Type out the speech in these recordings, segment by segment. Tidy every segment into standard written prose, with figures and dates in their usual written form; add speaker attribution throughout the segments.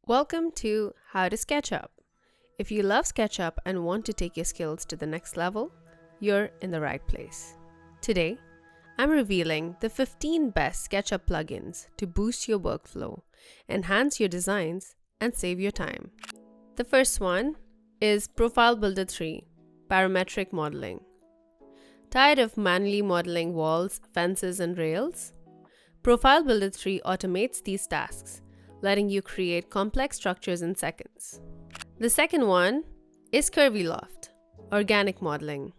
Speaker 1: Welcome to How to SketchUp. If you love SketchUp and want to take your skills to the next level, you're in the right place. Today, I'm revealing the 15 best SketchUp plugins to boost your workflow, enhance your designs, and save your time. The first one is Profile Builder 3, Parametric Modeling. Tired of manually modeling walls, fences, and rails? Profile Builder 3 automates these tasks, letting you create complex structures in seconds. The second one is CurviLoft, Organic Modeling.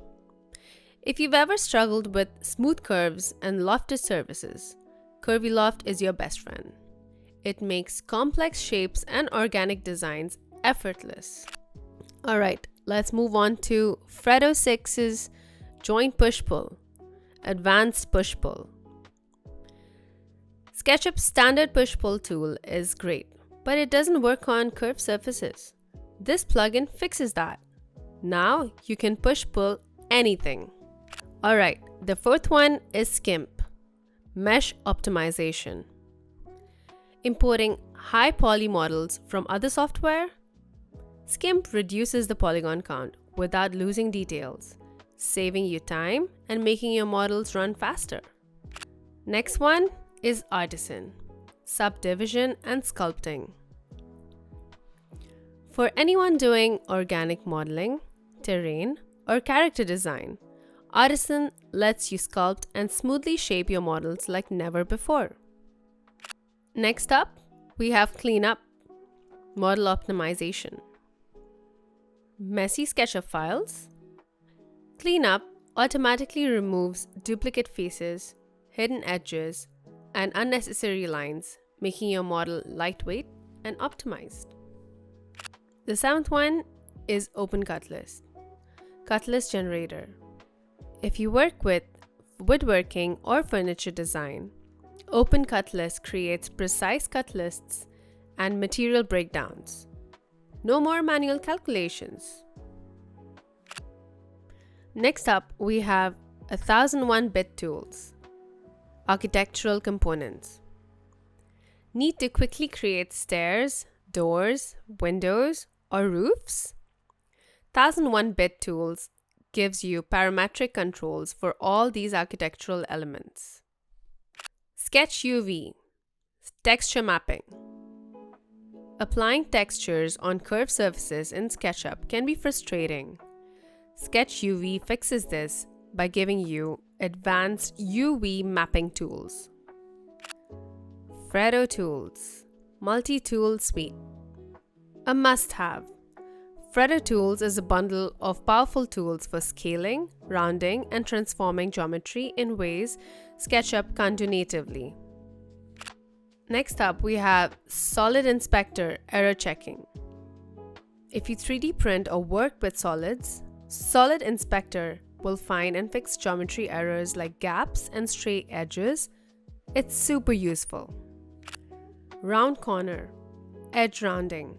Speaker 1: If you've ever struggled with smooth curves and lofted surfaces, CurviLoft is your best friend. It makes complex shapes and organic designs effortless. Alright, let's move on to Fredo6's Joint Push-Pull, Advanced Push-Pull. SketchUp's standard push-pull tool is great, but it doesn't work on curved surfaces. This plugin fixes that. Now you can push-pull anything. Alright, the fourth one is Skimp, Mesh Optimization. Importing high poly models from other software? Skimp reduces the polygon count without losing details, saving you time and making your models run faster. Next one is Artisan, Subdivision and Sculpting. For anyone doing organic modeling, terrain, or character design, Artisan lets you sculpt and smoothly shape your models like never before. Next up, we have Cleanup, Model Optimization. Messy SketchUp files? Cleanup automatically removes duplicate faces, hidden edges, and unnecessary lines, making your model lightweight and optimized. The seventh one is OpenCutlist, Cutlist Generator. If you work with woodworking or furniture design, OpenCutlist creates precise cut lists and material breakdowns. No more manual calculations. Next up, we have 1001-bit tools. Architectural components. Need to quickly create stairs, doors, windows, or roofs? 1001-bit tools gives you parametric controls for all these architectural elements. SketchUV, texture mapping. Applying textures on curved surfaces in SketchUp can be frustrating. SketchUV fixes this by giving you advanced UV mapping tools. Fredo Tools, Multi-Tool Suite. A must-have. Fredo Tools is a bundle of powerful tools for scaling, rounding, and transforming geometry in ways SketchUp can't do natively. Next up, we have SolidInspector Error Checking. If you 3D print or work with solids, SolidInspector will find and fix geometry errors like gaps and stray edges. It's super useful. RoundCorner, Edge Rounding.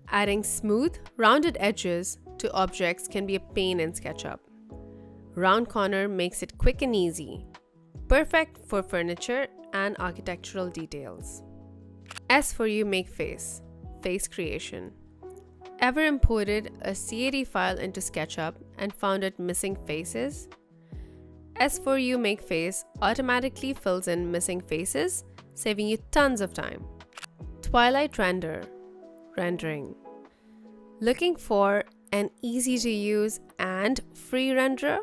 Speaker 1: Adding smooth, rounded edges to objects can be a pain in SketchUp. RoundCorner makes it quick and easy, perfect for furniture and architectural details. S4U MakeFace, Face Creation. Ever imported a CAD file into SketchUp and found it missing faces? S4U MakeFace automatically fills in missing faces, saving you tons of time. TwilightRender, Rendering. Looking for an easy-to-use and free renderer?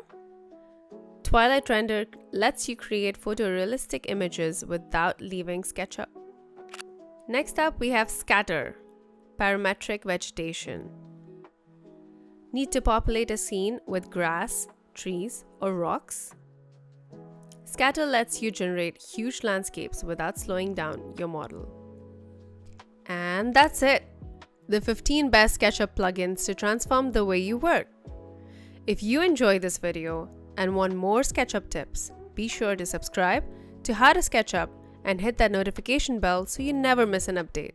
Speaker 1: TwilightRender lets you create photorealistic images without leaving SketchUp. Next up, we have Skatter, Parametric Vegetation. Need to populate a scene with grass, trees, or rocks? Skatter lets you generate huge landscapes without slowing down your model. And that's it! The 15 best SketchUp plugins to transform the way you work. If you enjoyed this video and want more SketchUp tips, be sure to subscribe to How to SketchUp and hit that notification bell so you never miss an update.